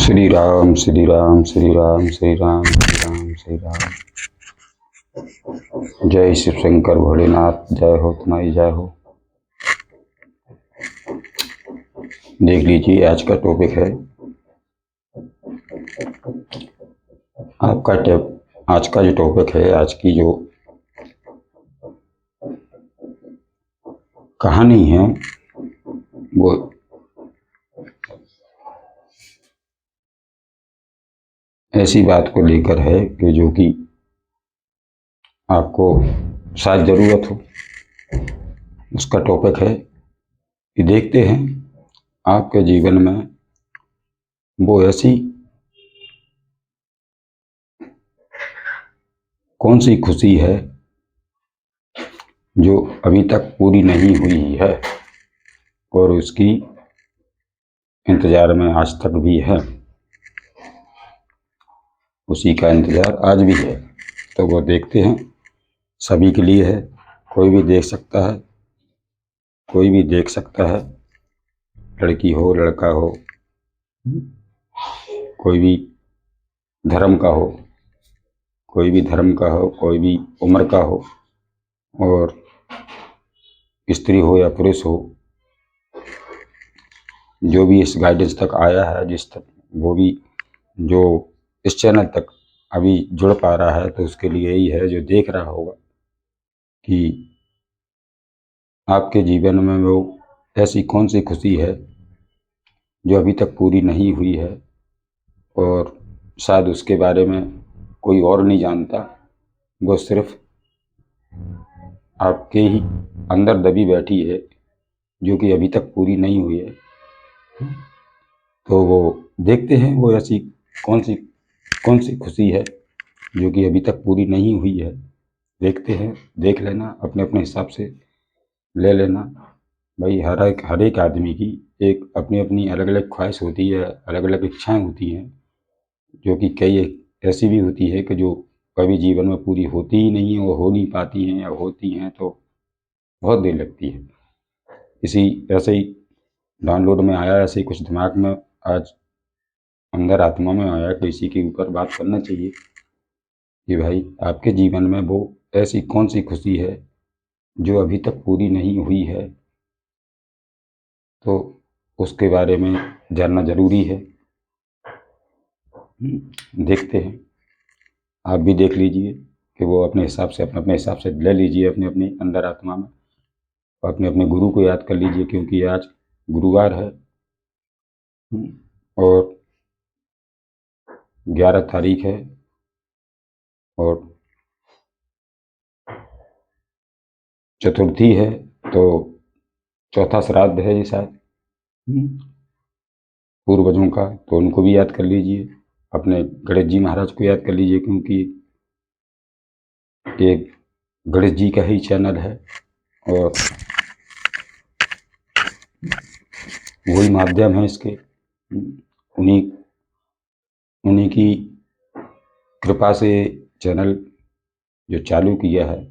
श्री राम श्री राम श्री राम श्री राम श्री राम श्री राम। जय शिव शंकर भोलेनाथ, जय हो तुम्हारी जय हो। देख लीजिए आज का टॉपिक है आज का जो टॉपिक है, आज की जो कहानी है वो ऐसी बात को लेकर है कि जो कि आपको शायद ज़रूरत हो। उसका टॉपिक है कि देखते हैं आपके जीवन में वो ऐसी कौन सी खुशी है जो अभी तक पूरी नहीं हुई है और उसकी इंतज़ार में आज तक भी है, उसी का इंतज़ार आज भी है। तो वो देखते हैं, सभी के लिए है, कोई भी देख सकता है, कोई भी देख सकता है, लड़की हो लड़का हो, कोई भी धर्म का हो, कोई भी धर्म का हो, कोई भी उम्र का हो, और स्त्री हो या पुरुष हो, जो भी इस गाइडेंस तक आया है, जिस तक वो भी जो इस चैनल तक अभी जुड़ पा रहा है, तो उसके लिए यही है, जो देख रहा होगा कि आपके जीवन में वो ऐसी कौन सी खुशी है जो अभी तक पूरी नहीं हुई है और शायद उसके बारे में कोई और नहीं जानता, वो सिर्फ आपके ही अंदर दबी बैठी है, जो कि अभी तक पूरी नहीं हुई है। तो वो देखते हैं वो ऐसी कौन सी खुशी है जो कि अभी तक पूरी नहीं हुई है। देखते हैं, देख लेना, अपने अपने हिसाब से ले लेना। भाई हर एक आदमी की एक अपनी अपनी अलग अलग ख्वाहिश होती है, अलग अलग इच्छाएं होती हैं, जो कि कई ऐसी भी होती है कि जो कभी जीवन में पूरी होती ही नहीं है, वो हो नहीं पाती हैं, या होती हैं तो बहुत देर लगती है। ऐसे ही डाउनलोड में आया, ऐसे ही कुछ दिमाग में आज अंदर आत्मा में आया कि इसी के ऊपर बात करना चाहिए कि भाई आपके जीवन में वो ऐसी कौन सी खुशी है जो अभी तक पूरी नहीं हुई है, तो उसके बारे में जानना जरूरी है। देखते हैं, आप भी देख लीजिए कि वो अपने हिसाब से अपने हिसाब से ले लीजिए, अपने अपने अंदर आत्मा में, और अपने अपने गुरु को याद कर लीजिए, क्योंकि आज गुरुवार है और 11 तारीख है और चतुर्थी है, तो चौथा श्राद्ध है ये शायद पूर्वजों का। तो उनको भी याद कर लीजिए, अपने गणेश जी महाराज को याद कर लीजिए, क्योंकि ये गणेश जी का ही चैनल है और वही माध्यम है इसके। उन्हीं की कृपा से चैनल जो चालू किया है,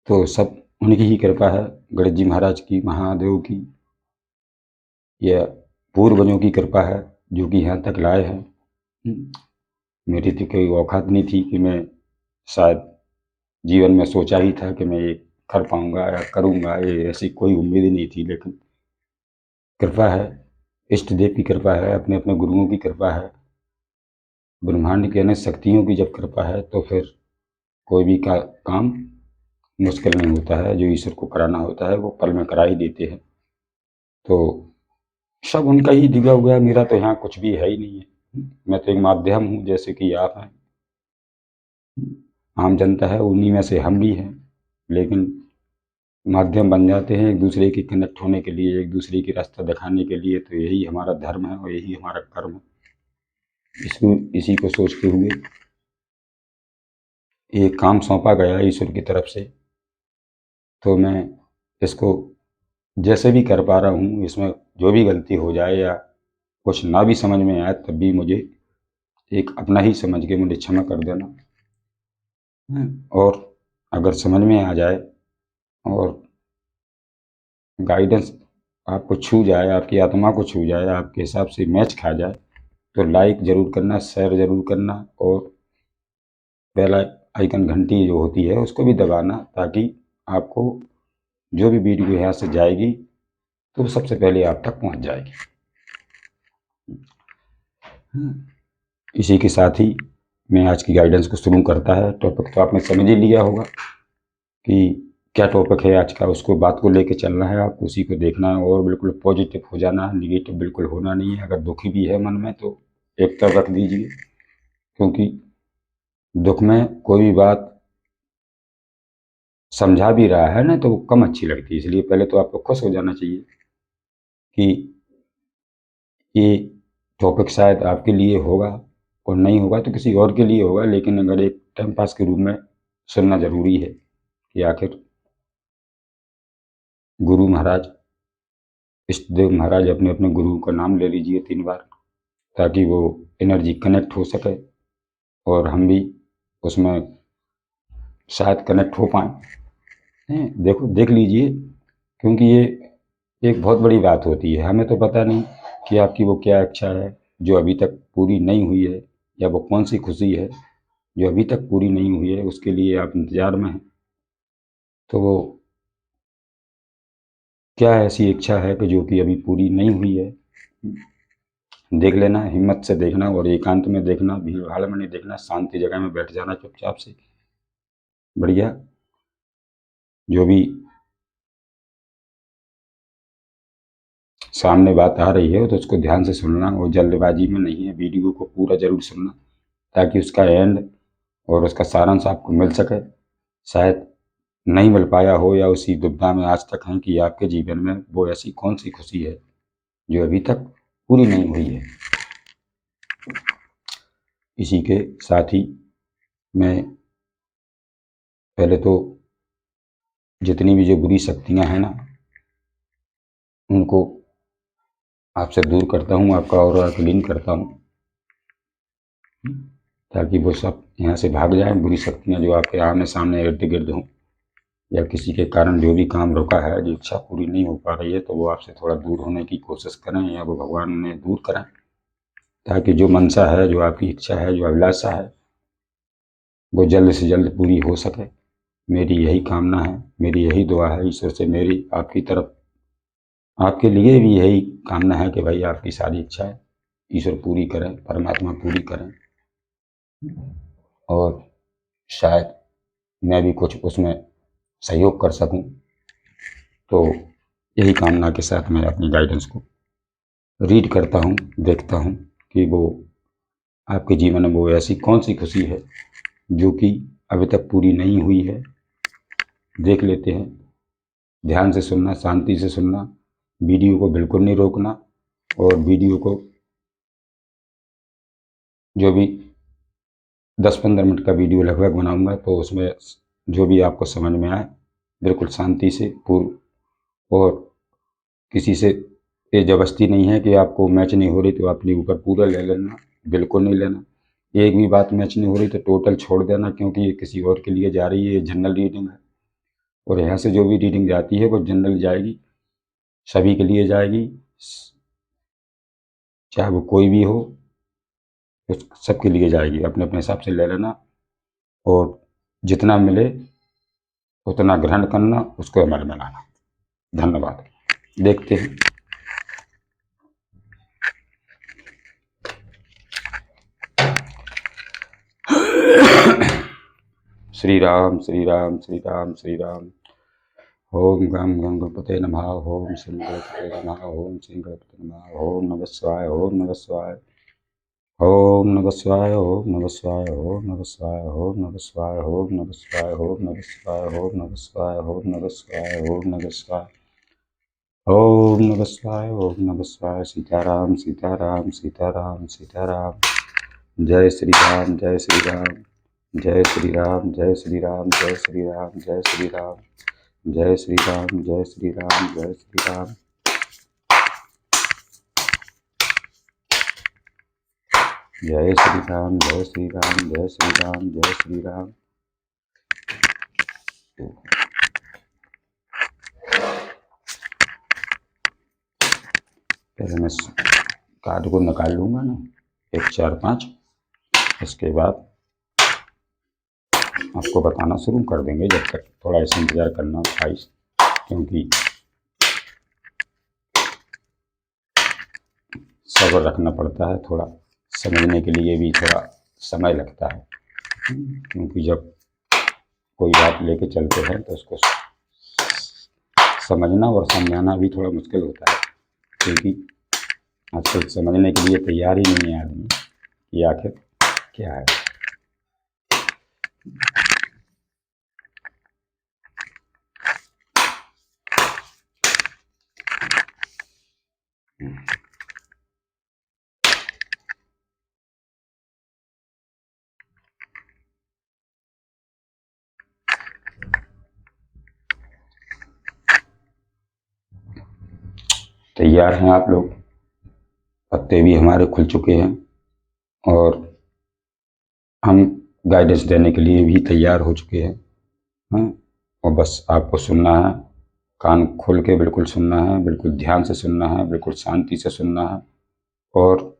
तो सब उनकी ही कृपा है, गणेश जी महाराज की, महादेव की, या पूर्वजों की कृपा है जो कि यहाँ तक लाए हैं। मेरी तो कोई औकात नहीं थी कि मैं शायद जीवन में सोचा ही था कि मैं ये कर पाऊंगा या करूंगा, ये ऐसी कोई उम्मीद ही नहीं थी। लेकिन कृपा है, इष्ट देव की कृपा है, अपने अपने गुरुओं की कृपा है, ब्रह्मांड के अन्य शक्तियों की जब कृपा है, तो फिर कोई भी काम मुश्किल नहीं होता है। जो ईश्वर को कराना होता है वो पल में करा ही देते हैं। तो सब उनका ही दिया हुआ है, मेरा तो यहाँ कुछ भी है ही नहीं है। मैं तो एक माध्यम हूँ, जैसे कि आप हैं, आम जनता है, उन्हीं में से हम भी हैं। लेकिन माध्यम बन जाते हैं एक दूसरे के कनेक्ट होने के लिए, एक दूसरे की रास्ता दिखाने के लिए। तो यही हमारा धर्म है और यही हमारा कर्म है। इसी को सोचते हुए एक काम सौंपा गया ईश्वर की तरफ से, तो मैं इसको जैसे भी कर पा रहा हूँ, इसमें जो भी गलती हो जाए या कुछ ना भी समझ में आए, तब भी मुझे एक अपना ही समझ के मुझे क्षमा कर देना। और अगर समझ में आ जाए और गाइडेंस आपको छू जाए, आपकी आत्मा को छू जाए, आपके हिसाब से मैच खा जाए, तो लाइक ज़रूर करना, शेयर ज़रूर करना और बेल आइकन घंटी जो होती है उसको भी दबाना, ताकि आपको जो भी वीडियो यहाँ से जाएगी तो सबसे पहले आप तक पहुँच जाएगी। इसी के साथ ही मैं आज की गाइडेंस को शुरू करता है। टॉपिक तो आपने समझ ही लिया होगा कि क्या टॉपिक है आज का, उसको बात को लेके चलना है, आपको उसी को देखना है और बिल्कुल पॉजिटिव हो जाना है, निगेटिव बिल्कुल होना नहीं है। अगर दुखी भी है मन में तो एक तरफ रख दीजिए, क्योंकि दुख में कोई भी बात समझा भी रहा है ना तो वो कम अच्छी लगती है। इसलिए पहले तो आपको खुश हो जाना चाहिए कि ये टॉपिक शायद आपके लिए होगा, और नहीं होगा तो किसी और के लिए होगा, लेकिन अगर एक टाइम पास के रूप में सुनना जरूरी है कि आखिर गुरु महाराज, इष्टदेव महाराज, अपने अपने गुरु का नाम ले लीजिए 3 बार, ताकि वो एनर्जी कनेक्ट हो सके और हम भी उसमें शायद कनेक्ट हो पाए। देखो, देख लीजिए, क्योंकि ये एक बहुत बड़ी बात होती है। हमें तो पता नहीं कि आपकी वो क्या इच्छा है जो अभी तक पूरी नहीं हुई है, या वो कौन सी खुशी है जो अभी तक पूरी नहीं हुई है, उसके लिए आप इंतजार में हैं। तो वो क्या ऐसी इच्छा है कि जो कि अभी पूरी नहीं हुई है, देख लेना, हिम्मत से देखना और एकांत में देखना, भीड़ भाड़ में नहीं देखना, शांति जगह में बैठ जाना चुपचाप से, बढ़िया। जो भी सामने बात आ रही है तो उसको ध्यान से सुनना और जल्दबाजी में नहीं है, वीडियो को पूरा जरूर सुनना, ताकि उसका एंड और उसका सारांश आपको मिल सके। शायद नहीं मिल पाया हो, या उसी दुविधा में आज तक हैं कि आपके जीवन में वो ऐसी कौन सी खुशी है जो अभी तक पूरी नहीं हुई है। इसी के साथ ही मैं पहले तो जितनी भी जो बुरी शक्तियां हैं ना, उनको आपसे दूर करता हूँ, आपका ऑरा क्लीन करता हूँ, ताकि वो सब यहाँ से भाग जाएं। बुरी शक्तियाँ जो आपके आमने सामने इर्द गिर्द हों, या किसी के कारण जो भी काम रुका है, जो इच्छा पूरी नहीं हो पा रही है, तो वो आपसे थोड़ा दूर होने की कोशिश करें, या वो भगवान उन्हें दूर करें, ताकि जो मनसा है, जो आपकी इच्छा है, जो अभिलाषा है, वो जल्द से जल्द पूरी हो सके। मेरी यही कामना है, मेरी यही दुआ है ईश्वर से, मेरी आपकी तरफ, आपके लिए भी यही कामना है कि भाई आपकी सारी इच्छाएं ईश्वर पूरी करें, परमात्मा पूरी करें, और शायद मैं भी कुछ उसमें सहयोग कर सकूं। तो यही कामना के साथ मैं अपनी गाइडेंस को रीड करता हूं, देखता हूं कि वो आपके जीवन में वो ऐसी कौन सी खुशी है जो कि अभी तक पूरी नहीं हुई है। देख लेते हैं, ध्यान से सुनना, शांति से सुनना, वीडियो को बिल्कुल नहीं रोकना, और वीडियो को जो भी 10-15 मिनट का वीडियो लगभग बनाऊंगा, तो उसमें जो भी आपको समझ में आए बिल्कुल शांति से पूर्ण, और किसी से ये जबरदस्ती नहीं है कि आपको मैच नहीं हो रही तो अपने ऊपर पूरा ले लेना, बिल्कुल नहीं लेना। एक भी बात मैच नहीं हो रही तो टोटल छोड़ देना, क्योंकि ये किसी और के लिए जा रही है, ये जनरल रीडिंग है, और यहाँ से जो भी रीडिंग जाती है वो जनरल जाएगी, सभी के लिए जाएगी, चाहे वो कोई भी हो, सबके लिए जाएगी। अपने अपने हिसाब से ले लेना, और जितना मिले उतना ग्रहण करना, उसको अमल में लाना। धन्यवाद। देखते हैं। श्री राम श्री राम श्री राम श्री राम। ओम गम गणपते नमः। ओम श्री गणपते नमः। ओम श्री गणपते नमः। ओम नमः शिवाय। ओम नमः शिवाय। ओम नमः शिवाय। ओम नमः शिवाय। ओम नमः शिवाय। ओम नमः शिवाय। ओम नमः शिवाय। ओम नमः शिवाय। ओम नमः शिवाय। ओम नमः शिवाय। ओम नमः शिवाय। ओम नमः शिवाय। ओम नमः शिवाय। सीताराम सीताराम सीताराम सीताराम। जय श्री राम जय श्री राम जय श्री राम जय श्री राम जय श्री राम जय श्री राम जय श्री राम जय श्री राम जय श्री राम। जय श्री राम जय श्री राम जय श्री राम जय श्री राम। पहले मैं कार्ड को निकाल लूंगा ना। 1 4 5। इसके बाद आपको बताना शुरू कर देंगे, जब तक थोड़ा ऐसे इंतज़ार करना भाई, क्योंकि सब्र रखना पड़ता है, थोड़ा समझने के लिए भी थोड़ा समय लगता है। क्योंकि जब कोई बात लेके चलते हैं तो उसको समझना और समझाना भी थोड़ा मुश्किल होता है, क्योंकि आजकल समझने के लिए तैयार ही नहीं है आदमी कि आखिर क्या है। तैयार हैं आप लोग? पत्ते भी हमारे खुल चुके हैं और हम गाइडेंस देने के लिए भी तैयार हो चुके हैं। हाँ, और बस आपको सुनना है, कान खोल के बिल्कुल सुनना है, बिल्कुल ध्यान से सुनना है, बिल्कुल शांति से सुनना है। और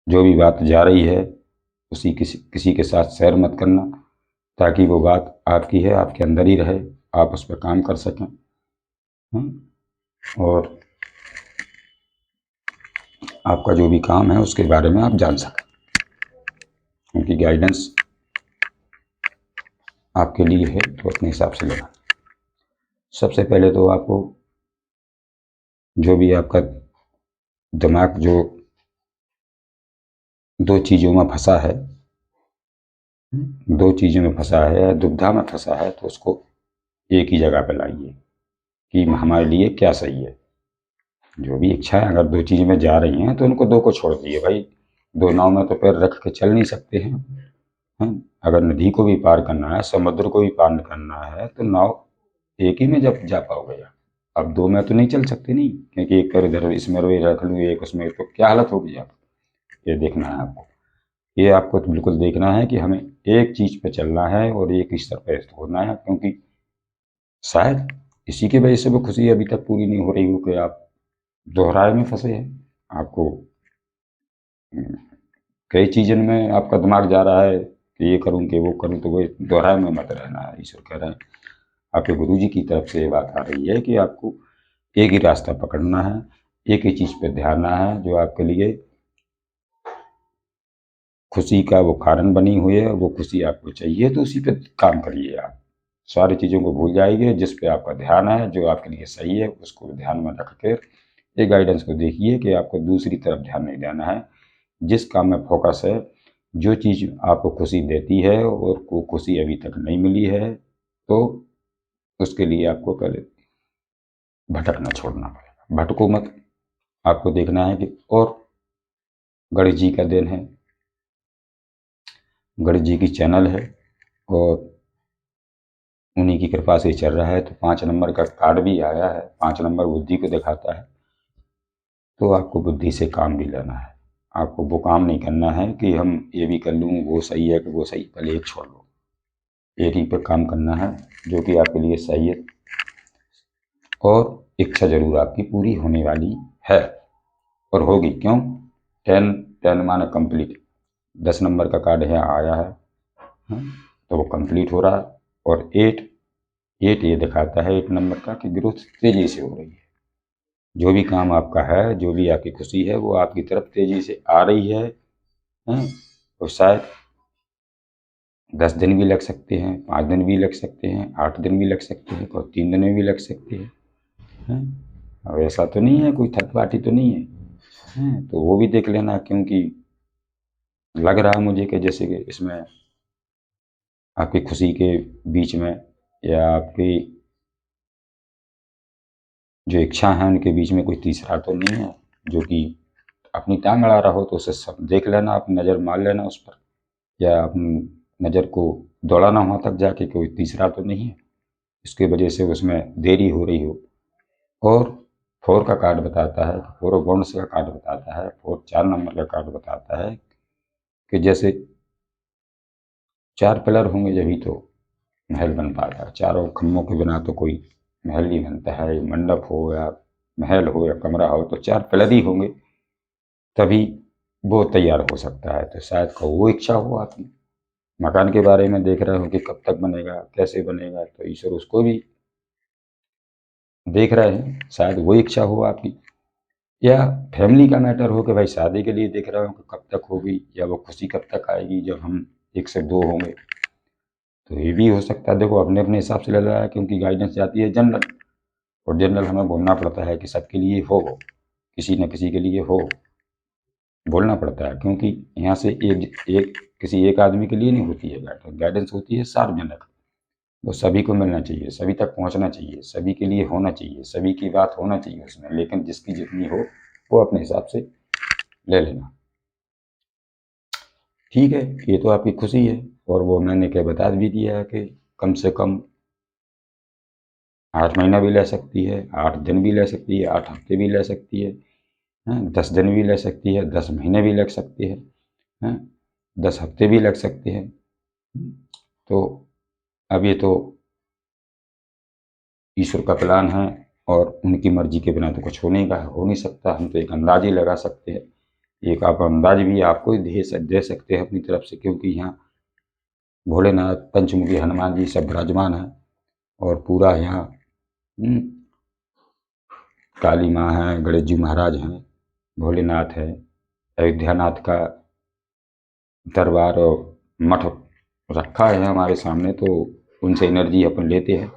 जो भी बात जा रही है उसी किसी के साथ शेयर मत करना, ताकि वो बात आपकी है, आपके अंदर ही रहे, आप उस पर काम कर सकें। और आपका जो भी काम है उसके बारे में आप जान सकें, क्योंकि गाइडेंस आपके लिए है तो अपने हिसाब से लेना। सबसे पहले तो आपको जो भी आपका दिमाग जो 2 चीज़ों में फंसा है, 2 चीज़ों में फंसा है, दुविधा में फंसा है, तो उसको एक ही जगह पे लाइए कि हमारे लिए क्या सही है। जो भी इच्छा है, अगर 2 चीज़ में जा रही हैं तो उनको 2 को छोड़ दिए भाई। 2 नाव में तो पैर रख के चल नहीं सकते हैं। अगर नदी को भी पार करना है, समुद्र को भी पार करना है, तो नाव एक ही में जब जा पाओगे आप। अब 2 में तो नहीं चल सकते नहीं, क्योंकि एक पैर इधर इसमें रख लूँ, एक उसमें, तो क्या हालत होगी आप। ये देखना है आपको, ये आपको तो बिल्कुल देखना है कि हमें एक चीज़ पे चलना है और एक ही स्तर पे होना है, क्योंकि शायद इसी की वजह से वो खुशी अभी तक पूरी नहीं हो रही हो कि आप दोहराए में फंसे हैं। आपको कई चीज़ों में आपका दिमाग जा रहा है कि ये करूं कि वो करूं, तो वो दोहराए में मत रहना है। ईश्वर कह रहे हैं, आपके गुरु जी की तरफ से ये बात आ रही है कि आपको एक ही रास्ता पकड़ना है, एक ही चीज़ पे ध्यान देना है, जो आपके लिए खुशी का वो कारण बनी हुई है। वो खुशी आपको चाहिए तो उसी पे काम करिए। आप सारी चीज़ों को भूल जाइए, जिस पे आपका ध्यान है, जो आपके लिए सही है, उसको ध्यान में रख कर ये गाइडेंस को देखिए कि आपको दूसरी तरफ ध्यान नहीं देना है। जिस काम में फोकस है, जो चीज़ आपको खुशी देती है और को खुशी अभी तक नहीं मिली है, तो उसके लिए आपको पहले भटकना छोड़ना पड़ेगा। भटको मत, आपको देखना है कि, और गणेश जी का दिन है, गणेश जी की चैनल है और उन्हीं की कृपा से चल रहा है। तो 5 नंबर का कार्ड भी आया है, 5 नंबर बुद्धि को दिखाता है। तो आपको बुद्धि से काम भी लेना है। आपको वो काम नहीं करना है कि हम ये भी कर लूँ, वो सही है कि वो सही, पहले एक छोड़ लो। एक ही पर काम करना है जो कि आपके लिए सही है, और इच्छा जरूर आपकी पूरी होने वाली है और होगी। क्यों? 10 10 माना कंप्लीट, 10 नंबर का कार्ड है आया है, तो वो कंप्लीट हो रहा है। और 8 ये दिखाता है 8 नंबर का कि ग्रोथ तेजी से हो रही है। जो भी काम आपका है, जो भी आपकी खुशी है, वो आपकी तरफ तेजी से आ रही है। और शायद 10 दिन भी लग सकते हैं, 5 दिन भी लग सकते हैं, 8 दिन भी लग सकते हैं, और 3 दिन में भी लग सकते हैं। और ऐसा तो नहीं है, कोई थर्ड पार्टी तो नहीं है। तो वो भी देख लेना, क्योंकि लग रहा है मुझे कि जैसे कि इसमें आपकी खुशी के बीच में या आपकी जो इच्छा है उनके बीच में कोई तीसरा तो नहीं है जो कि अपनी टांग अड़ा रहा हो। तो उसे सब देख लेना, अपनी नज़र मार लेना उस पर, या अपनी नज़र को दौड़ाना वहाँ तक जाके कोई तीसरा तो नहीं है, इसकी वजह से उसमें देरी हो रही हो। और 4 का कार्ड बताता है, 4 ऑफ वांड्स का कार्ड बताता है, 4 नंबर का कार्ड बताता है कि जैसे 4 पिलर होंगे जभी तो महल बन पाता है। चारों खम्भों के बिना तो कोई महल नहीं बनता है। मंडप हो या महल हो या कमरा हो, तो 4 पिलर ही होंगे, तभी वो तैयार हो सकता है। तो शायद को वो इच्छा हो आपकी, मकान के बारे में देख रहे हो कि कब तक बनेगा, कैसे बनेगा, तो ईश्वर उसको भी देख रहे हैं, शायद वो इच्छा हो आपकी। या फैमिली का मैटर हो कि भाई शादी के लिए देख रहे हो कि कब तक होगी, या वो खुशी कब तक आएगी जब हम एक से दो होंगे। तो ये भी हो सकता है। देखो अपने अपने हिसाब से लग रहा है, क्योंकि गाइडेंस जाती है जनरल, और जनरल हमें बोलना पड़ता है कि सबके लिए हो, किसी न किसी के लिए हो, बोलना पड़ता है। क्योंकि यहाँ से एक किसी एक आदमी के लिए नहीं होती है गाइडेंस, गाइडेंस होती है सार्वजनिक। वो सभी को मिलना चाहिए, सभी तक पहुँचना चाहिए, सभी के लिए होना चाहिए, सभी की बात होना चाहिए उसमें। लेकिन जिसकी जितनी हो वो अपने हिसाब से ले लेना। ठीक है, ये तो आपकी खुशी है। और वो मैंने क्या बता भी दिया है कि कम से कम 8 महीना भी ले सकती है, 8 दिन भी ले सकती है, 8 हफ्ते भी ले सकती है, 10 दिन भी ले सकती है, 10 महीने भी लग सकते हैं, हैं, 10 हफ्ते भी लग सकते हैं। तो अब ये तो ईश्वर का प्लान है, और उनकी मर्जी के बिना तो कुछ हो नहीं सकता। हम तो एक अंदाज ही लगा सकते हैं। एक आप अंदाज भी आपको ही दे सकते हैं अपनी तरफ से, क्योंकि यहाँ भोलेनाथ, पंचमुखी हनुमान जी सब विराजमान हैं। और पूरा यहाँ काली माँ है, गणेश जी महाराज हैं, भोलेनाथ है, अयोध्यानाथ का दरबार और मठ रखा है हमारे सामने। तो उनसे एनर्जी अपन लेते हैं।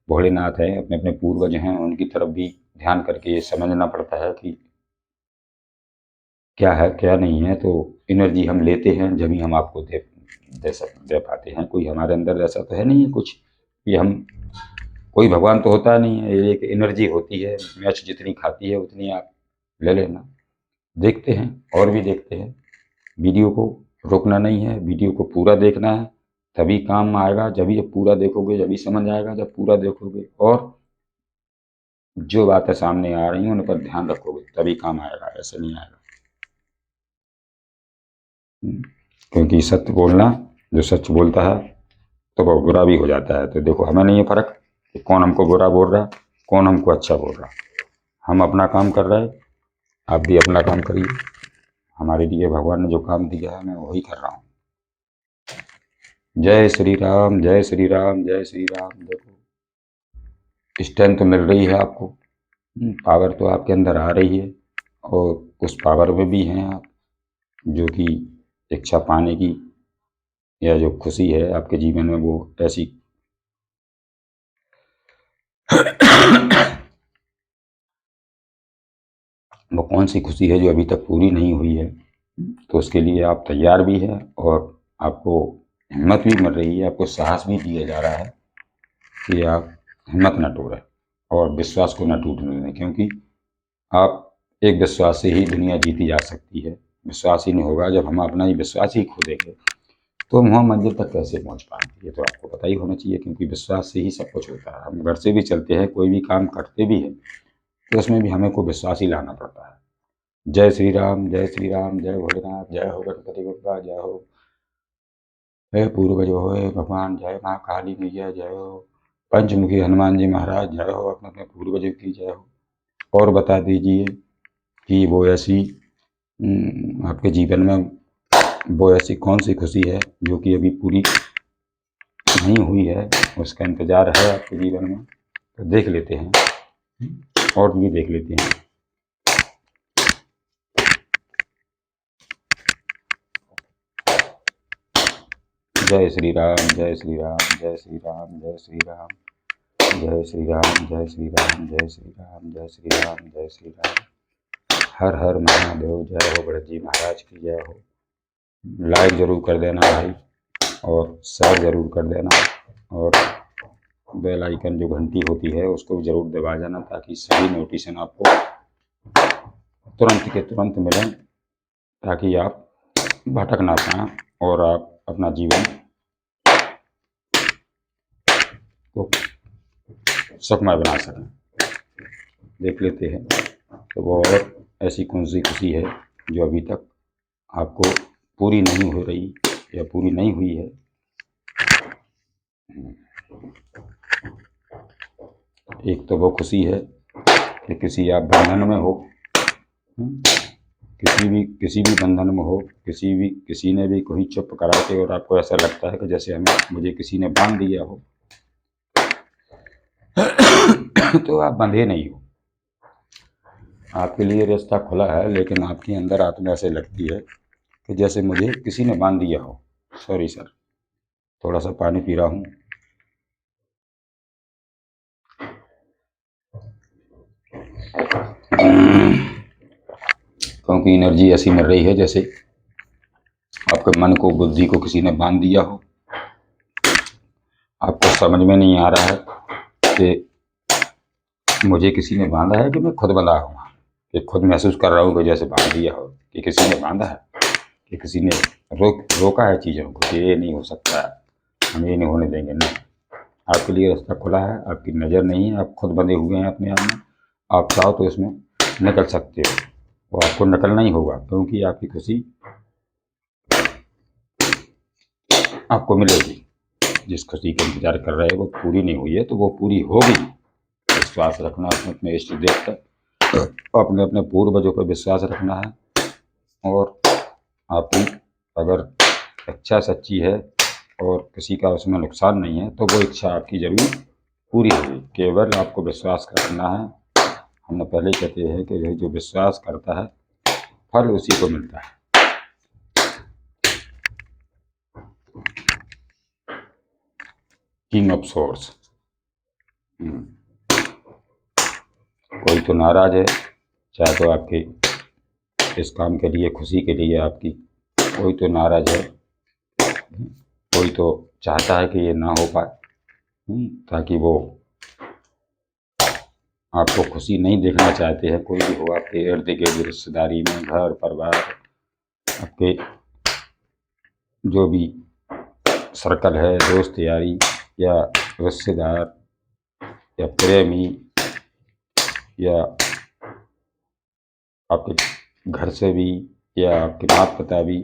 भोलेनाथ है, अपने अपने पूर्वज हैं, उनकी तरफ भी ध्यान करके ये समझना पड़ता है कि क्या है क्या नहीं है। तो एनर्जी हम लेते हैं, जब ही हम आपको दे पाते हैं। कोई हमारे अंदर ऐसा तो है नहीं है कुछ कि हम, कोई भगवान तो होता नहीं है, ये एक एनर्जी होती है। मैच जितनी खाती है उतनी आप ले लेना। देखते हैं और भी देखते हैं। वीडियो को रोकना नहीं है, वीडियो को पूरा देखना है, तभी काम आएगा। जब ये पूरा देखोगे जब ही समझ आएगा, जब पूरा देखोगे और जो बातें सामने आ रही हैं उन पर ध्यान रखोगे तभी काम आएगा, ऐसे नहीं आएगा। क्योंकि सत्य बोलना, जो सच बोलता है तो वो बुरा भी हो जाता है। तो देखो हमें नहीं है फर्क कि कौन हमको बुरा बोल रहा है, कौन हमको अच्छा बोल रहा है। हम अपना काम कर रहे हैं, आप भी अपना काम करिए। हमारे लिए भगवान ने जो काम दिया है मैं वही कर रहा हूँ। जय श्री राम, जय श्री राम, जय श्री राम। देखो स्ट्रेंथ तो मिल रही है आपको, पावर तो आपके अंदर आ रही है, और उस पावर में भी हैं आप, जो कि इच्छा पाने की या जो खुशी है आपके जीवन में वो ऐसी वो कौन सी खुशी है जो अभी तक पूरी नहीं हुई है। तो उसके लिए आप तैयार भी हैं, और आपको हिम्मत भी मिल रही है, आपको साहस भी दिया जा रहा है कि आप हिम्मत न तोड़ें और विश्वास को न टूटने दें। क्योंकि आप एक विश्वास से ही दुनिया जीती जा सकती है। विश्वास ही नहीं होगा, जब हम अपना ही विश्वास ही खो देंगे तो हम वहाँ मंजिल तक कैसे पहुँच पाएंगे। ये तो आपको पता ही होना चाहिए, क्योंकि विश्वास से ही सब कुछ होता है। हम घर से भी चलते हैं, कोई भी काम करते भी हैं, तो उसमें भी हमें को विश्वास ही लाना पड़ता है। जय श्री राम, जय श्री राम, जय भोलेनाथ, जय हो गणपति बप्पा, जय हो हे पूर्वज हो, हे भगवान, जय माँ काली मैया, जय हो पंचमुखी हनुमान जी महाराज, जय हो अपने अपने पूर्वजों की जय हो। और बता दीजिए कि वो ऐसी आपके जीवन में वो ऐसी कौन सी खुशी है जो कि अभी पूरी नहीं हुई है, उसका इंतजार है आपके जीवन में। तो देख लेते हैं, और भी देख लेते हैं। जय श्री राम, जय श्री राम, जय श्री राम, जय श्री राम, जय श्री राम, जय श्री राम, जय श्री राम, जय श्री राम, जय श्री राम। हर हर महादेव। जय हो गणेश जी महाराज की जय हो। लाइक जरूर कर देना भाई, और शेयर जरूर कर देना, और बेल आइकन जो घंटी होती है उसको भी जरूर दबा जाना, ताकि सभी नोटिफिकेशन आपको तुरंत के तुरंत मिलें, ताकि आप भटक ना पाएँ और आप अपना जीवन को सुखमय बना सकें। देख लेते हैं तो वो और ऐसी कौन सी खुशी है जो अभी तक आपको पूरी नहीं हो रही या पूरी नहीं हुई है। एक तो वो खुशी है कि किसी आप बंधन में हो, किसी भी बंधन में हो, किसी ने भी कोई चुप करा के और आपको ऐसा लगता है कि जैसे मुझे किसी ने बांध दिया हो तो आप बंधे नहीं हो। आपके लिए रास्ता खुला है, लेकिन आपके अंदर आत्मा ऐसे लगती है कि जैसे मुझे किसी ने बांध दिया हो। सॉरी सर, थोड़ा सा पानी पी रहा हूँ। क्योंकि एनर्जी ऐसी मिल रही है जैसे आपके मन को, बुद्धि को किसी ने बांध दिया हो। आपको समझ में नहीं आ रहा है कि मुझे किसी ने बांधा है कि मैं खुद बंधा हूँ, कि खुद महसूस कर रहा हूँ कि जैसे बांध दिया हो, कि किसी ने बांधा है, कि किसी ने रोका है चीज़ों को कि ये नहीं हो सकता, हम ये नहीं होने देंगे। नहीं, आपके लिए रास्ता खुला है, आपकी नज़र नहीं है, आप खुद बंधे हुए हैं अपने आप में। आप चाहो तो इसमें निकल सकते हो, वो आपको निकलना ही होगा, क्योंकि आपकी खुशी आपको मिलेगी। जिस खुशी का इंतजार कर रहे हो वो पूरी नहीं हुई है तो वो पूरी होगी। विश्वास रखना अपने अपने इष्ट देव पर, अपने अपने पूर्वजों पर विश्वास रखना है। और आपकी अगर इच्छा सच्ची है और किसी का उसमें नुकसान नहीं है तो वो इच्छा आपकी जरूर पूरी होगी। केवल आपको विश्वास करना है। हमने पहले कहते हैं कि जो विश्वास करता है फल उसी को मिलता है। King of source. कोई तो नाराज है, चाहे तो आपके इस काम के लिए, खुशी के लिए आपकी, कोई तो नाराज है, कोई तो चाहता है कि ये ना हो पाए, ताकि वो आपको खुशी नहीं देखना चाहते हैं। कोई भी हो आपके इर्द गिर्द, रिश्तेदारी में, घर परिवार, आपके जो भी सर्कल है, दोस्त यारी या रिश्तेदार या प्रेमी या आपके घर से भी या आपके माता पिता भी,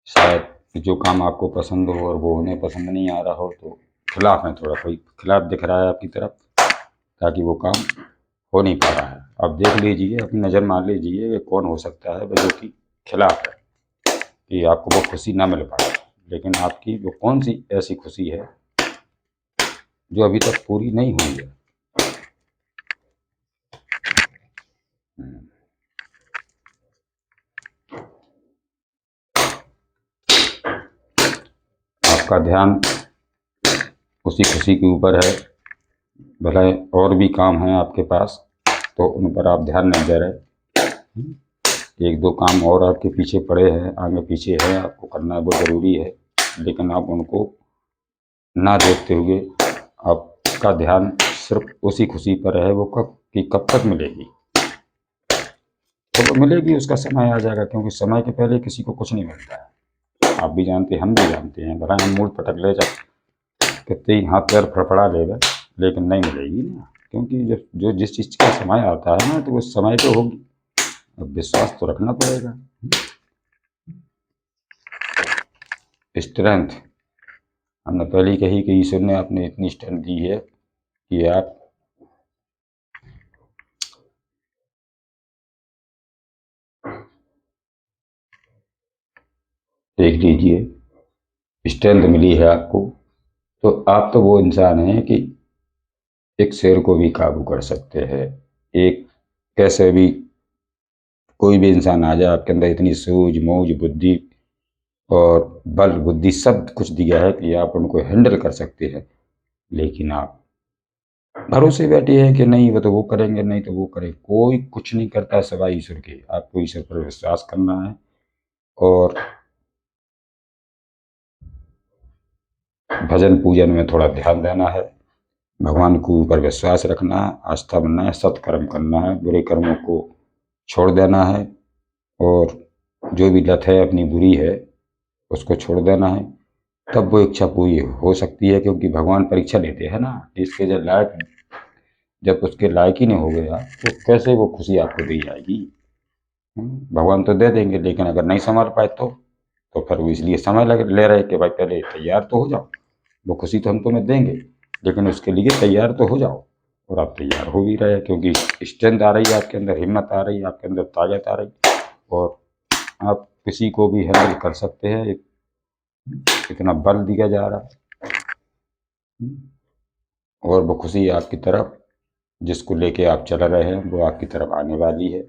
शायद जो काम आपको पसंद हो और वो उन्हें पसंद नहीं आ रहा हो, तो खिलाफ में थोड़ा कोई खिलाफ दिख रहा है आपकी तरफ, ताकि वो काम हो नहीं पा रहा है। आप देख लीजिए, अपनी नज़र मार लीजिए ये कौन हो सकता है जो कि खिलाफ है कि आपको वो खुशी ना मिल पाए। लेकिन आपकी वो कौन सी ऐसी खुशी है जो अभी तक पूरी नहीं हुई है। आपका ध्यान उसी खुशी के ऊपर है। भले और भी काम हैं आपके पास तो उन पर आप ध्यान नहीं दे रहे। एक दो काम और आपके पीछे पड़े हैं, आगे पीछे है, आपको करना वो ज़रूरी है, लेकिन आप उनको ना देखते हुए आपका ध्यान सिर्फ उसी खुशी पर है। वो कब तक मिलेगी, तो वो मिलेगी, उसका समय आ जाएगा, क्योंकि समय के पहले किसी को कुछ नहीं मिलता है। आप भी जानते हैं, हम भी जानते हैं। भला हम मूड पटक ले जाए, कितने ही हाथ पैर फड़फड़ा लेगा, लेकिन नहीं मिलेगी ना, क्योंकि जो जिस चीज़ का समय आता है ना तो उस समय पे होगी। अब विश्वास तो रखना पड़ेगा। स्ट्रेंथ हमने पहले ही कही कि ईश्वर ने आपने इतनी स्ट्रेंथ दी है कि आप देख लीजिए, स्ट्रेंथ मिली है आपको, तो आप तो वो इंसान हैं कि एक शेर को भी काबू कर सकते हैं। एक कैसे भी कोई भी इंसान आ जाए, आपके अंदर इतनी सूझ मूझ बुद्धि और बल बुद्धि सब कुछ दिया है कि आप उनको हैंडल कर सकते हैं। लेकिन आप भरोसे बैठे हैं कि नहीं वो तो वो करेंगे, नहीं तो वो करें। कोई कुछ नहीं करता सिवाय ईश्वर के। आपको ईश्वर पर विश्वास करना है और भजन पूजन में थोड़ा ध्यान देना है, भगवान के ऊपर विश्वास रखना है, आस्था बनना है, सत्कर्म करना है, बुरे कर्मों को छोड़ देना है, और जो भी लत है अपनी बुरी है उसको छोड़ देना है। तब वो इच्छा पूरी हो सकती है, क्योंकि भगवान परीक्षा लेते हैं ना, इसके जब उसके लायक ही नहीं हो गया तो कैसे वो खुशी आपको दी जाएगी। भगवान तो दे देंगे, लेकिन अगर नहीं संभाल पाए तो फिर वो इसलिए समय ले रहे कि भाई पहले तैयार तो हो जाओ। वो खुशी तो हम तुम्हें देंगे, लेकिन उसके लिए तैयार तो हो जाओ। और आप तैयार हो भी रहे, क्योंकि स्ट्रेंथ आ रही है आपके अंदर, हिम्मत आ रही है आपके अंदर, ताकत आ रही, और आप किसी को भी हैंडल कर सकते हैं। इतना बल दिया जा रहा है और वो खुशी आपकी तरफ, जिसको लेके आप चल रहे हैं, वो आपकी तरफ आने वाली है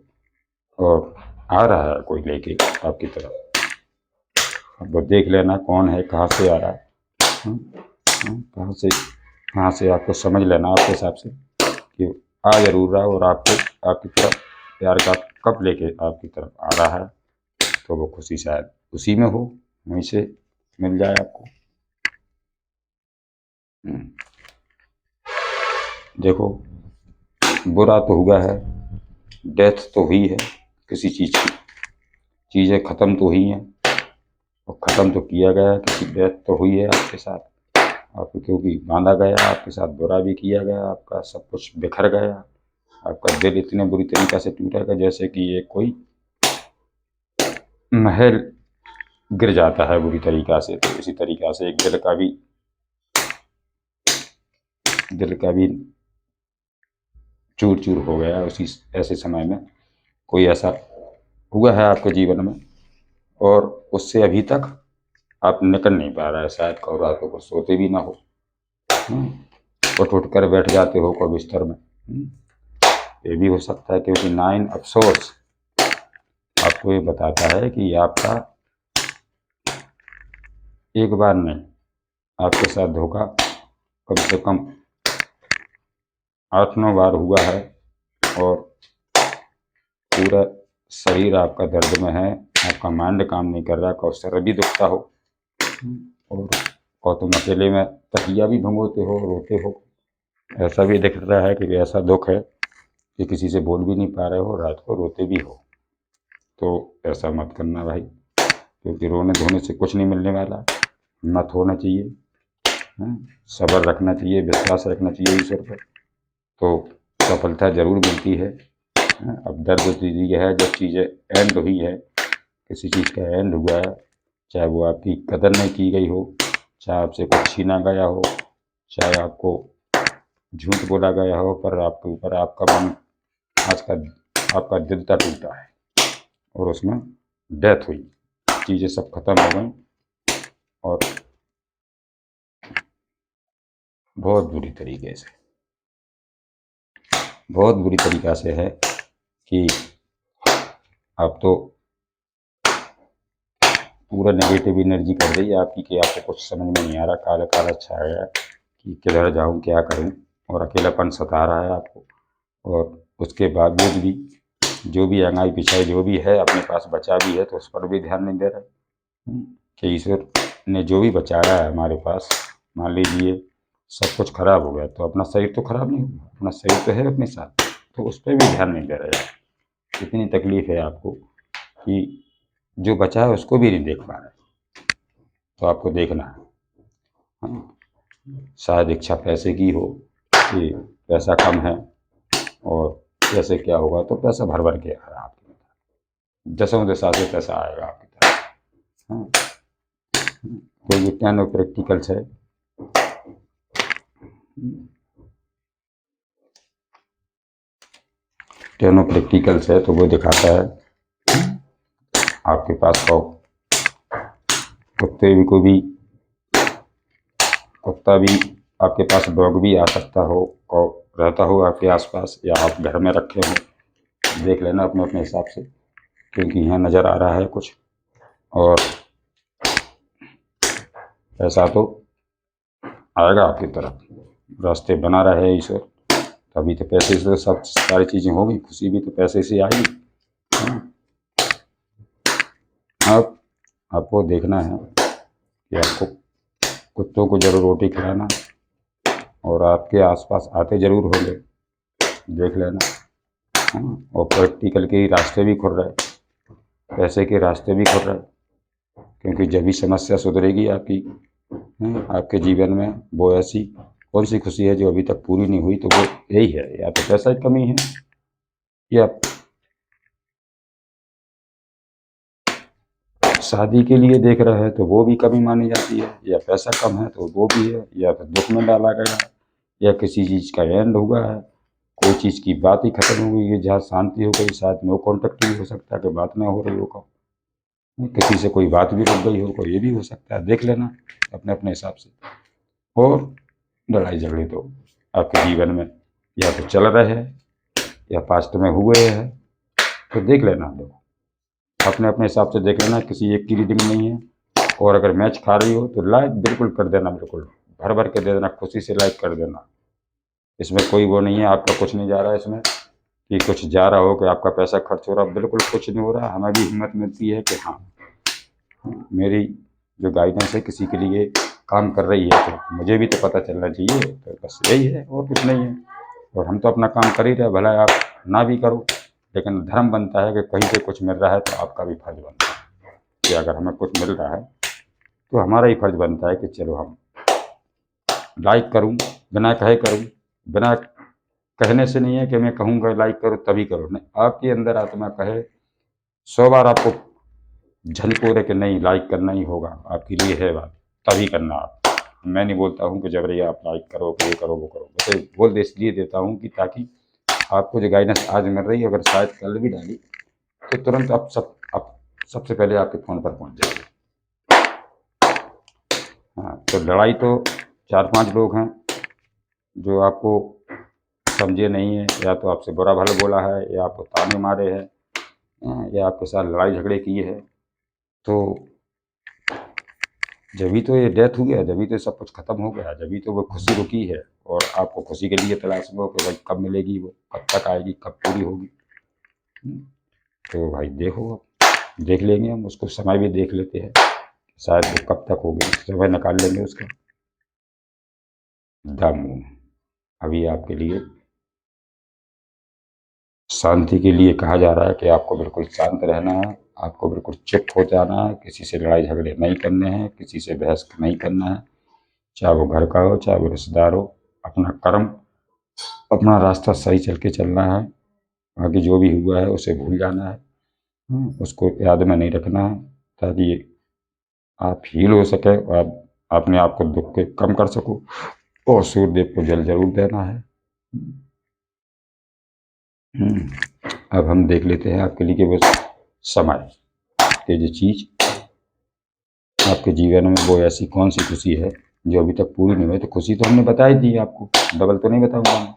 और आ रहा है कोई लेके आपकी तरफ। अब वो देख लेना कौन है, कहाँ से आ रहा है, कहाँ से आपको समझ लेना आपके हिसाब से कि आ जरूर रहा है और आपको आपकी तरफ प्यार का कब लेके आपकी तरफ आ रहा है। तो वो खुशी शायद उसी में हो, वहीं से मिल जाए आपको। देखो, बुरा तो हुआ है, डेथ तो हुई है किसी चीज़ की, चीज़ें ख़त्म तो हुई हैं और ख़त्म तो किया गया है, किसी डेथ तो हुई है आपके साथ, आपको क्योंकि बांधा गया, आपके साथ बुरा भी किया गया, आपका सब कुछ बिखर गया, आपका दिल इतने बुरी तरीक़ा से टूटेगा जैसे कि ये कोई महल गिर जाता है बुरी तरीक़ा से। तो इसी तरीक़ा से एक दिल का भी चूर चूर हो गया उसी ऐसे समय में। कोई ऐसा हुआ है आपके जीवन में और उससे अभी तक आप निकल नहीं पा रहा है, शायद कई रातों को सोते भी ना हो, उठ कर बैठ जाते हो कोई बिस्तर में। ये भी हो सकता है, क्योंकि 9 अफसोस आपको ये बताता है कि आपका एक बार नहीं, आपके साथ धोखा कम से कम 8-9 बार हुआ है और पूरा शरीर आपका दर्द में है, आपका माइंड काम नहीं कर रहा, का सर भी दुखता हो और तुम अकेले में तकिया भी भंगोते हो, रोते हो। ऐसा भी दिख रहा है कि ऐसा दुख है कि किसी से बोल भी नहीं पा रहे हो, रात को रोते भी हो। तो ऐसा मत करना भाई, क्योंकि रोने धोने से कुछ नहीं मिलने वाला। हिम्मत होना चाहिए, सब्र रखना चाहिए, विश्वास रखना चाहिए ईश्वर पर, तो सफलता ज़रूर मिलती है। अब दर्द चीज़ है, जब चीज़ें एंड हुई है, किसी चीज़ का एंड हुआ है, चाहे वो आपकी कदर नहीं की गई हो, चाहे आपसे कुछ छीना गया हो, चाहे आपको झूठ बोला गया हो, पर आपके ऊपर आपका मन आज का आपका दिल का टूटा है और उसमें डेथ हुई, चीज़ें सब खत्म हो गई और बहुत बुरी तरीक़ा से है कि आप तो पूरा नेगेटिव एनर्जी कर रही है आपकी कि आपको कुछ समझ में नहीं आ रहा, काला काला छा गया कि किधर जाऊं, क्या करूं, और अकेलापन सता रहा है आपको। और उसके बावजूद भी जो भी अंगाई पिछाई जो भी है अपने पास बचा भी है, तो उस पर भी ध्यान नहीं दे रहा कि ईश्वर ने जो भी बचाया है हमारे पास, मान लीजिए सब कुछ खराब हो गया तो अपना शरीर तो खराब नहीं हुआ, अपना शरीर तो है अपने साथ, तो उस पर भी ध्यान नहीं दे रहे हैं। इतनी तकलीफ है आपको कि जो बचा है उसको भी नहीं देख पा रहे, तो आपको देखना है। शायद इच्छा पैसे की हो कि पैसा कम है और पैसे क्या होगा, तो पैसा भर भर के आ रहा है आपकी तरफ, दसों दिशा से पैसा आएगा आपकी तरफ। तो ये टेनो प्रैक्टिकल्स है, टेनो प्रैक्टिकल्स है, तो वो दिखाता है आपके पास कुत्ता भी आपके पास, डॉग भी आ सकता हो और रहता हो आपके आसपास, या आप घर में रखे हो, देख लेना अपने अपने हिसाब से, क्योंकि यहाँ नज़र आ रहा है कुछ। और ऐसा तो आएगा आपकी तरफ, रास्ते बना रहे ईश्वर, तभी तो पैसे से सब सारी चीज़ें होगी, खुशी भी तो पैसे से आएगी। अब आपको देखना है कि आपको कुत्तों को जरूर रोटी खिलाना, और आपके आसपास आते जरूर होंगे, देख लेना। और प्रैक्टिकल के रास्ते भी खुल रहे, पैसे के रास्ते भी खुल रहे, क्योंकि जब भी समस्या सुधरेगी आपकी, आपके जीवन में, वो ऐसी कौन सी खुशी है जो अभी तक पूरी नहीं हुई, तो वो यही है, या तो पैसा की कमी है, या शादी के लिए देख रहे हैं तो वो भी कमी मानी जाती है, या पैसा कम है तो वो भी है, या फिर दुख में डाला गया, या किसी चीज़ का एंड हुआ है, कोई चीज़ की बात ही खत्म हो गई है, जहाँ शांति हो गई, शायद नो कॉन्टेक्ट भी हो सकता है कि बात ना हो रही हो, किसी से कोई बात भी रुक गई हो, कोई ये भी हो सकता है। देख लेना अपने अपने हिसाब से। और लड़ाई झगड़े तो आपके जीवन में या तो चल रहे हैं या पास्ट में हुए हैं, तो देख लेना। देखो अपने अपने हिसाब से देख लेना, किसी एक की रीडिंग नहीं है। और अगर मैच खा रही हो तो लाइक बिल्कुल कर देना, बिल्कुल भर भर के दे देना, खुशी से लाइक कर देना। इसमें कोई वो नहीं है, आपका कुछ नहीं जा रहा है इसमें कि कुछ जा रहा हो, कि आपका पैसा खर्च हो रहा, बिल्कुल कुछ नहीं हो रहा। हमें भी हिम्मत मिलती है कि हाँ, मेरी जो गाइडेंस है किसी के लिए काम कर रही है, तो मुझे भी तो पता चलना चाहिए। तो बस यही है, और कुछ नहीं है। और हम तो अपना काम कर ही रहे, भला आप ना भी करो, लेकिन धर्म बनता है कि कहीं से कुछ मिल रहा है तो आपका भी फर्ज बनता है कि अगर हमें कुछ मिल रहा है तो हमारा ही फर्ज बनता है कि चलो हम लाइक करूं, बिना कहे करूं। बिना कहने से नहीं है कि मैं कहूँगा लाइक करो तभी करो, नहीं, आपके अंदर आत्मा कहे 100 बार आपको झलको रहे कि नहीं लाइक करना ही होगा, आपके लिए है बात, तभी करना आप। मैं नहीं बोलता हूँ कि जबरदस्ती आप लाइक करो, ये करो, वो करो। वैसे बोल इसलिए देता हूँ कि ताकि आपको जो गाइडेंस आज मिल रही है, अगर शायद कल भी डाली तो तुरंत आप सबसे पहले आपके फ़ोन पर पहुँच जाएगी। हाँ, तो लड़ाई तो 4-5 लोग हैं जो आपको समझे नहीं है, या तो आपसे बुरा भला बोला है, या आपको ताने मारे हैं, या आपके साथ लड़ाई झगड़े किए हैं। तो जभी तो ये डेथ हुई है, जभी तो सब कुछ खत्म हो गया, जभी तो वो खुशी रुकी है। और आपको खुशी के लिए तलाश में हो कि भाई कब मिलेगी, वो कब तक आएगी, कब पूरी होगी। तो भाई देखो, अब देख लेंगे हम उसको, समय भी देख लेते हैं, शायद वो कब तक होगी, समय निकाल लेंगे उसका। द मून अभी आपके लिए शांति के लिए कहा जा रहा है कि आपको बिल्कुल शांत रहना है, आपको बिल्कुल चुप हो जाना है, किसी से लड़ाई झगड़े नहीं करने हैं, किसी से बहस नहीं करना है, चाहे वो घर का हो, चाहे वो रिश्तेदार हो। अपना कर्म, अपना रास्ता सही चल के चलना है। बाकी जो भी हुआ है उसे भूल जाना है, उसको याद में नहीं रखना है, ताकि आप हील हो सके और आप अपने आप को दुख के कम कर सको। और सूर्यदेव को जल जरूर देना है। अब हम देख लेते हैं आपके लिए कि वो समय के जो चीज़ आपके जीवन में, वो ऐसी कौन सी खुशी है जो अभी तक पूरी नहीं हुई। तो खुशी तो हमने बता ही दी आपको, डबल तो नहीं बताऊंगा मैं,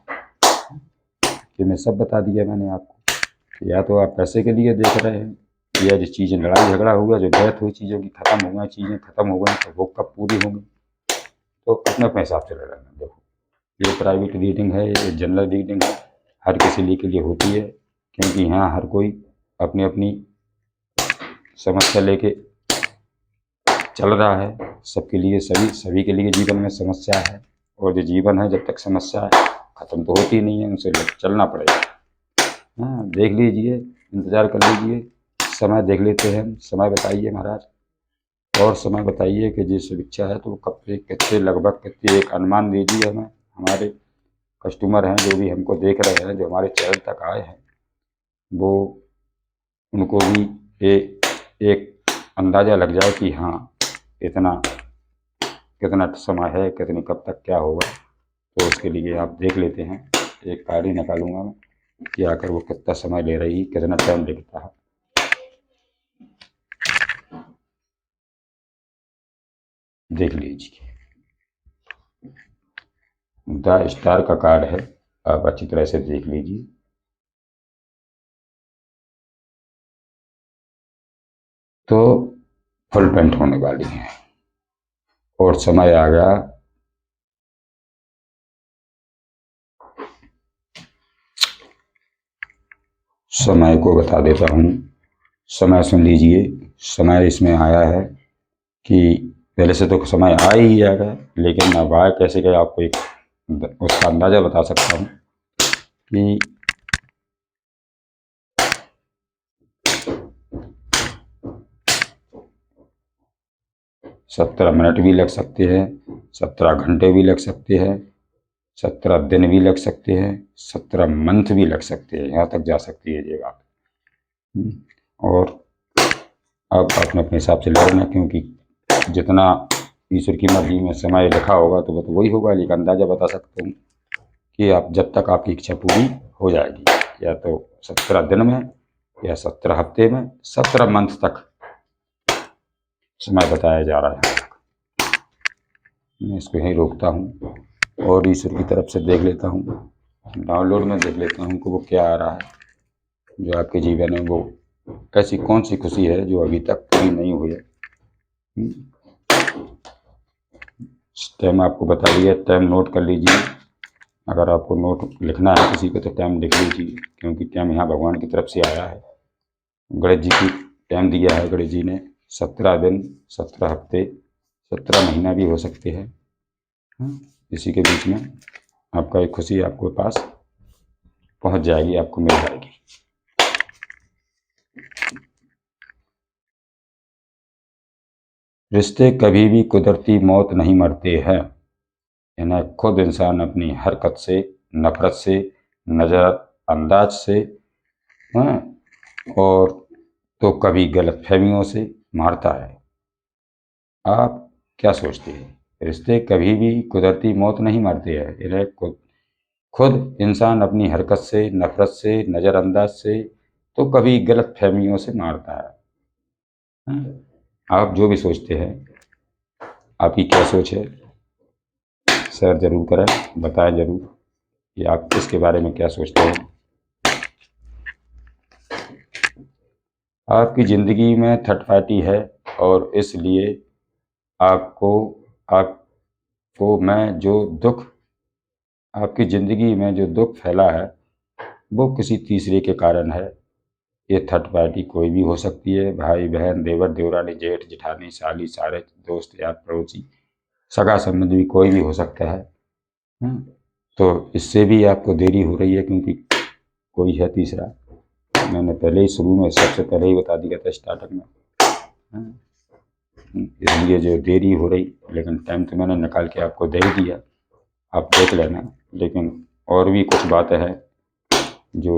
कि मैं सब बता दिया मैंने आपको। या तो आप पैसे के लिए देख रहे हैं, या जो चीज़ें लड़ाई झगड़ा हुआ, जो डेथ हुई, चीज़ों की खत्म हो गई, चीज़ें खत्म हो गई, तो वो कब पूरी होंगी, तो अपने अपने हिसाब से ले लेना। देखो, ये प्राइवेट रीडिंग है, ये जनरल रीडिंग है, हर किसी के लिए होती है, क्योंकि यहाँ हर कोई अपनी अपनी समस्या लेके चल रहा है। सबके लिए, सभी के लिए जीवन में समस्या है, और जो जीवन है जब तक समस्या खत्म तो होती नहीं है, उनसे चलना पड़ेगा। हाँ, देख लीजिए, इंतज़ार कर लीजिए, समय देख लेते हैं हम। समय बताइए महाराज, और समय बताइए कि जैसे इच्छा है तो कब से कितने, लगभग कितने, एक अनुमान दीजिए हमें। हमारे कस्टमर हैं जो भी हमको देख रहे हैं, जो हमारे चैनल तक आए हैं, वो उनको भी एक अंदाज़ा लग जाए कि हाँ इतना कितना समय है, कितनी कब तक क्या होगा। तो उसके लिए आप देख लेते हैं, एक कार्ड ही निकालूंगा मैं कि आकर वो कितना समय ले रही, कितना टाइम लगता है। देख लीजिए, द स्टार का कार्ड है, आप अच्छी तरह से देख लीजिए। तो फुल पेंट होने वाली है, और समय आ गया समय को बता देता हूँ। समय सुन लीजिए, समय इसमें आया है कि पहले से तो समय आ ही जाएगा, लेकिन अब आया कैसे गया, आपको एक उसका अंदाज़ा बता सकता हूँ कि 17 मिनट भी लग सकते हैं, 17 घंटे भी लग सकते हैं, 17 दिन भी लग सकते हैं, 17 मंथ भी लग सकते हैं, यहाँ तक जा सकती है ये बात। और अब अपने अपने हिसाब से लड़ना, क्योंकि जितना ईश्वर की मर्जी में समय लिखा होगा तो वही होगा, लेकिन अंदाज़ा बता सकता हूँ कि आप जब तक आपकी इच्छा पूरी हो जाएगी, या तो 17 दिन में या 17 हफ्ते में, 17 मंथ तक समय बताया जा रहा है। मैं इसको यहीं रोकता हूँ और ईश्वर की तरफ से देख लेता हूँ, डाउनलोड में देख लेता हूँ कि वो क्या आ रहा है, जो आपके जीवन में वो ऐसी कौन सी खुशी है जो अभी तक पूरी नहीं हुई है। टाइम आपको बता दिया, टाइम नोट कर लीजिए। अगर आपको नोट लिखना है किसी को तो टाइम लिख लीजिए, क्योंकि टाइम यहाँ भगवान की तरफ से आया है। गणेश जी की टाइम दिया है गणेश जी ने, 17 दिन, 17 हफ्ते, 17 महीना भी हो सकते हैं। इसी के बीच में आपका एक खुशी आपके पास पहुंच जाएगी, आपको मिल जाएगी। रिश्ते कभी भी कुदरती मौत नहीं मरते हैं, इन्हें खुद इंसान अपनी हरकत से, नफरत से, नज़रअंदाज से, और तो कभी गलतफहमियों से मारता है। आप क्या सोचते हैं? रिश्ते कभी भी कुदरती मौत नहीं मरते हैं, इन्हें खुद इंसान अपनी हरकत से, नफरत से, नज़रअंदाज से, तो कभी गलतफहमियों से मारता है। आप जो भी सोचते हैं, आपकी क्या सोच है, शेयर जरूर करें, बताएं जरूर कि आप इसके बारे में क्या सोचते हैं। आपकी ज़िंदगी में थर्ड पार्टी है और इसलिए आपको आपको मैं जो दुख आपकी ज़िंदगी में जो दुख फैला है वो किसी तीसरे के कारण है। ये थर्ड पार्टी कोई भी हो सकती है, भाई बहन, देवर देवरानी, जेठ जेठानी, साली, सारे दोस्त यार, पड़ोसी, सगा संबंधी भी कोई भी हो सकता है। तो इससे भी आपको देरी हो रही है, क्योंकि कोई है तीसरा। मैंने पहले ही शुरू में सबसे पहले ही बता दिया था स्टार्टिंग में, इसलिए जो देरी हो रही, लेकिन टाइम तो मैंने निकाल के आपको दे ही दिया, आप देख लेना। लेकिन और भी कुछ बातें हैं जो